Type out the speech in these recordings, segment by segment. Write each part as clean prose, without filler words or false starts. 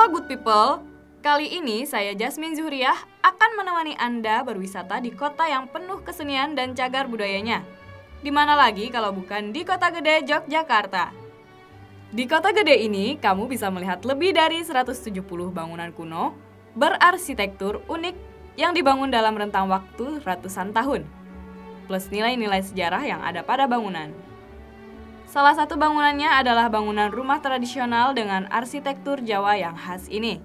Halo good people, kali ini saya Jasmine Zuhriah akan menemani Anda berwisata di kota yang penuh kesenian dan cagar budayanya. Di mana lagi kalau bukan di Kota Gede, Yogyakarta. Di Kota Gede ini, kamu bisa melihat lebih dari 170 bangunan kuno berarsitektur unik yang dibangun dalam rentang waktu ratusan tahun, plus nilai-nilai sejarah yang ada pada bangunan. Salah satu bangunannya adalah bangunan rumah tradisional dengan arsitektur Jawa yang khas ini.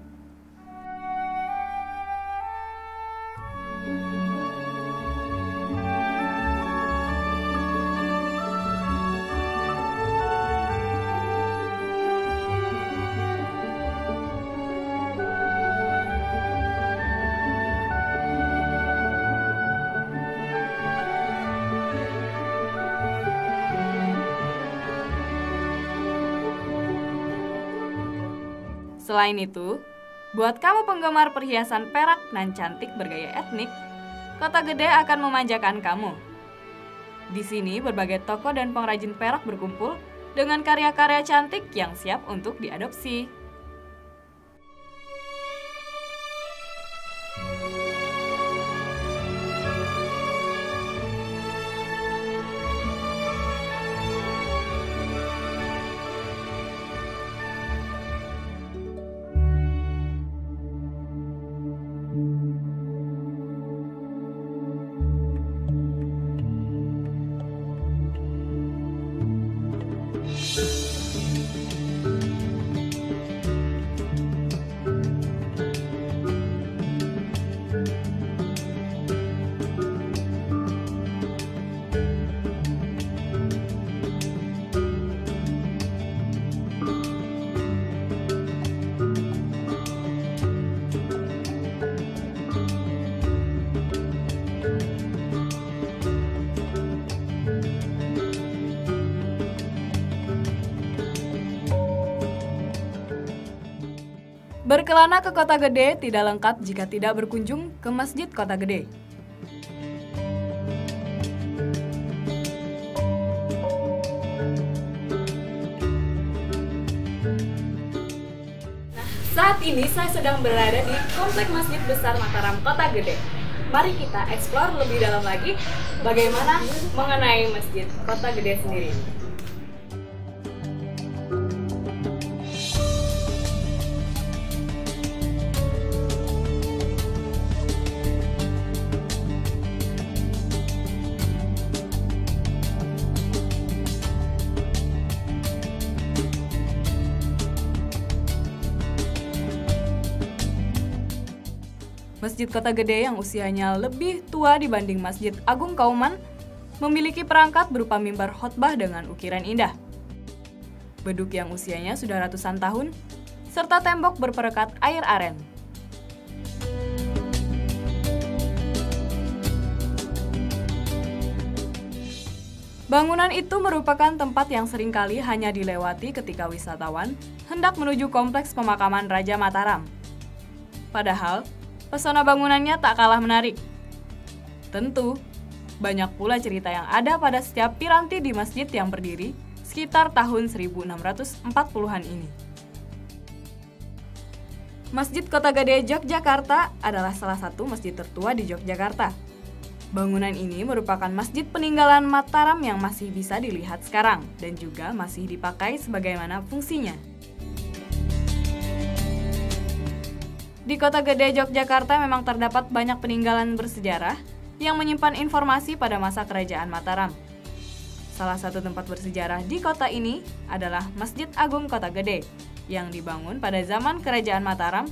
Selain itu, buat kamu penggemar perhiasan perak nan cantik bergaya etnik, Kota Gede akan memanjakan kamu. Di sini berbagai toko dan pengrajin perak berkumpul dengan karya-karya cantik yang siap untuk diadopsi. Berkelana ke Kota Gede tidak lengkap jika tidak berkunjung ke Masjid Kota Gede. Saat ini saya sedang berada di Komplek Masjid Besar Mataram, Kota Gede. Mari kita eksplor lebih dalam lagi bagaimana mengenai Masjid Kota Gede sendiri. Masjid Kota Gede yang usianya lebih tua dibanding Masjid Agung Kauman memiliki perangkat berupa mimbar khotbah dengan ukiran indah, beduk yang usianya sudah ratusan tahun, serta tembok berperekat air aren. Bangunan itu merupakan tempat yang seringkali hanya dilewati ketika wisatawan hendak menuju kompleks pemakaman Raja Mataram. Padahal, pesona bangunannya tak kalah menarik. Tentu, banyak pula cerita yang ada pada setiap piranti di masjid yang berdiri sekitar tahun 1640-an ini. Masjid Kota Gede Yogyakarta adalah salah satu masjid tertua di Yogyakarta. Bangunan ini merupakan masjid peninggalan Mataram yang masih bisa dilihat sekarang dan juga masih dipakai sebagaimana fungsinya. Di Kota Gede Yogyakarta memang terdapat banyak peninggalan bersejarah yang menyimpan informasi pada masa Kerajaan Mataram. Salah satu tempat bersejarah di kota ini adalah Masjid Agung Kota Gede yang dibangun pada zaman Kerajaan Mataram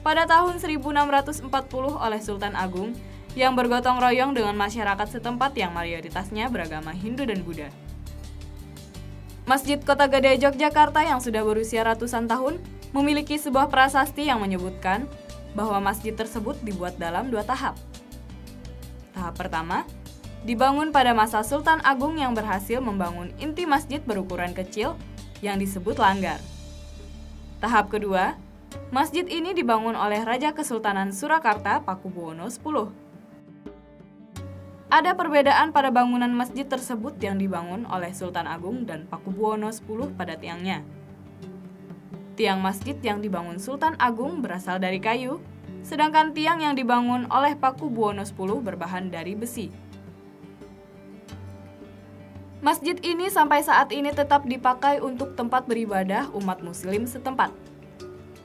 pada tahun 1640 oleh Sultan Agung yang bergotong royong dengan masyarakat setempat yang mayoritasnya beragama Hindu dan Buddha. Masjid Kota Gede Yogyakarta yang sudah berusia ratusan tahun memiliki sebuah prasasti yang menyebutkan bahwa masjid tersebut dibuat dalam 2 tahap. Tahap pertama, dibangun pada masa Sultan Agung yang berhasil membangun inti masjid berukuran kecil yang disebut langgar. Tahap kedua, masjid ini dibangun oleh Raja Kesultanan Surakarta Pakubuwono X. Ada perbedaan pada bangunan masjid tersebut yang dibangun oleh Sultan Agung dan Pakubuwono X pada tiangnya. Tiang masjid yang dibangun Sultan Agung berasal dari kayu, sedangkan tiang yang dibangun oleh Pakubuwono X berbahan dari besi. Masjid ini sampai saat ini tetap dipakai untuk tempat beribadah umat muslim setempat.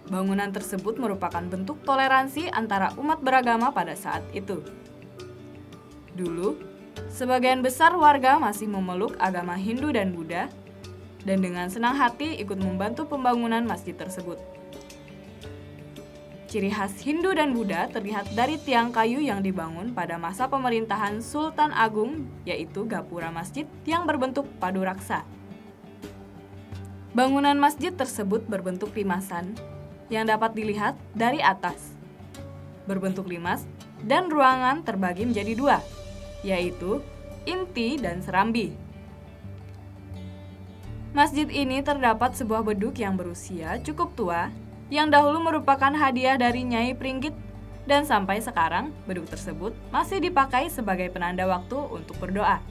Bangunan tersebut merupakan bentuk toleransi antara umat beragama pada saat itu. Dulu, sebagian besar warga masih memeluk agama Hindu dan Buddha, dan dengan senang hati ikut membantu pembangunan masjid tersebut. Ciri khas Hindu dan Buddha terlihat dari tiang kayu yang dibangun pada masa pemerintahan Sultan Agung, yaitu gapura masjid yang berbentuk padu raksa. Bangunan masjid tersebut berbentuk limasan yang dapat dilihat dari atas. Berbentuk limas dan ruangan terbagi menjadi dua, yaitu inti dan serambi. Masjid ini terdapat sebuah beduk yang berusia cukup tua, yang dahulu merupakan hadiah dari Nyai Pringgit, dan sampai sekarang beduk tersebut masih dipakai sebagai penanda waktu untuk berdoa.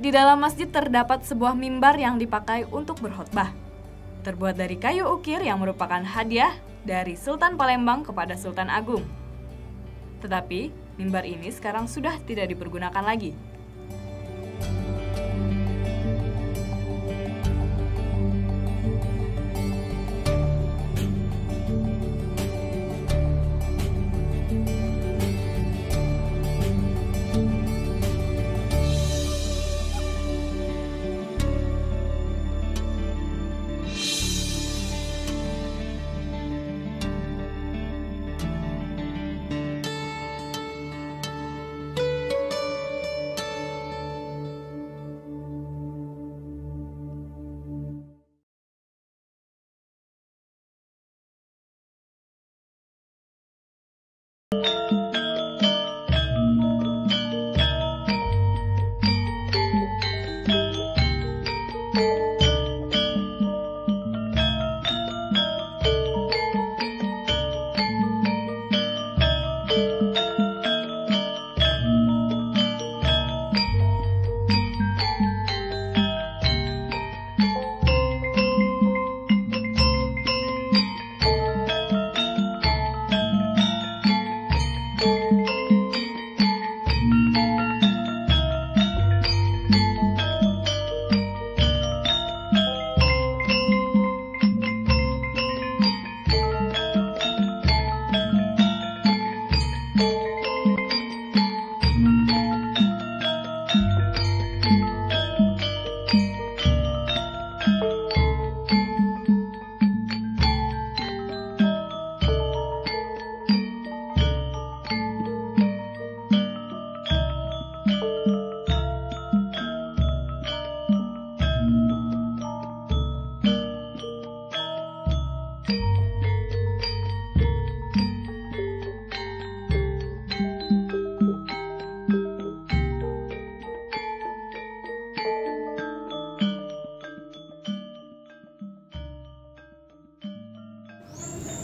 Di dalam masjid terdapat sebuah mimbar yang dipakai untuk berkhotbah, terbuat dari kayu ukir yang merupakan hadiah dari Sultan Palembang kepada Sultan Agung. Tetapi, mimbar ini sekarang sudah tidak dipergunakan lagi.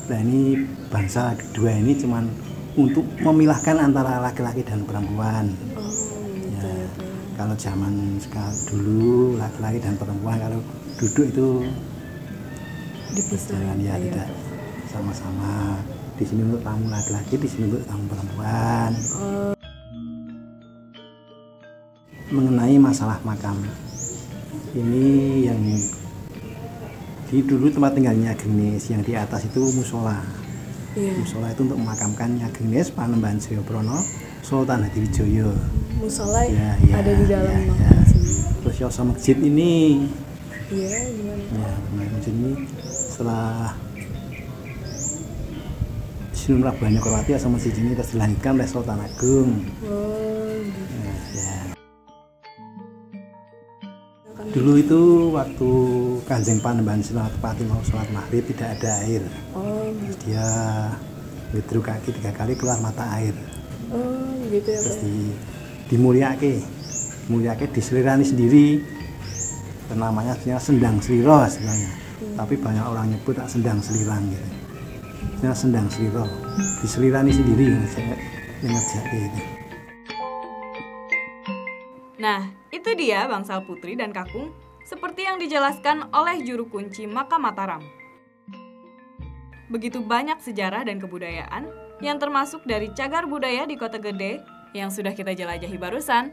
Nah ini bangsa kedua ini cuman untuk memilahkan antara laki-laki dan perempuan. Ya, kalau zaman dulu laki-laki dan perempuan kalau duduk itu dipisah ya, tidak sama-sama. Di sini untuk tamu laki-laki, di sini untuk tamu perempuan. Mengenai masalah makam, ini yang di dulu tempat tinggalnya Agnes, yang di atas itu musola. Musola itu untuk memakamkannya Agnes Panembahan Jayabrono Sultan Hadiwijoyo. Musola ada di dalam makam sini. Terus yoso masjid ini. Iya, gimana? Ya, masjid ini setelah Sinumrah Banyokorwati asal masjid ini terus dilanjutkan oleh Sultan Agung. Dulu itu waktu Kanjeng Panembahan Sinapati mau sholat maghrib tidak ada air. Terus dia ngedru kaki 3 kali keluar mata air. Gitu ya. Terus dimuliake diselirani sendiri. Namanya Sendang Sliro sebenarnya. Tapi banyak orang nyebut tak Sendang Selirang gitu. Sendang Sliro diselirani sendiri yang ngerjain itu. Nah, itu dia Bangsal Putri dan Kakung, seperti yang dijelaskan oleh juru kunci Makam Mataram. Begitu banyak sejarah dan kebudayaan yang termasuk dari cagar budaya di Kota Gede yang sudah kita jelajahi barusan.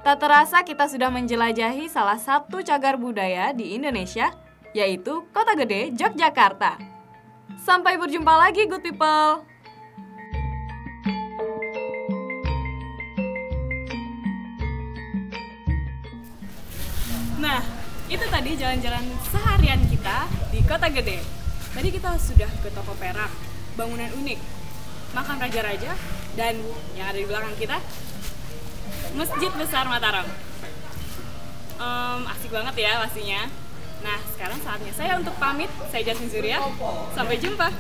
Tak terasa kita sudah menjelajahi salah satu cagar budaya di Indonesia, yaitu Kota Gede, Yogyakarta. Sampai berjumpa lagi, good people! Nah, itu tadi jalan-jalan seharian kita di Kota Gede. Tadi kita sudah ke toko perak, bangunan unik, makam raja-raja, dan yang ada di belakang kita, Masjid Besar Mataram. Asik banget ya pastinya. Nah, sekarang saatnya saya untuk pamit. Saya Jasmine Zuhriah. Sampai jumpa.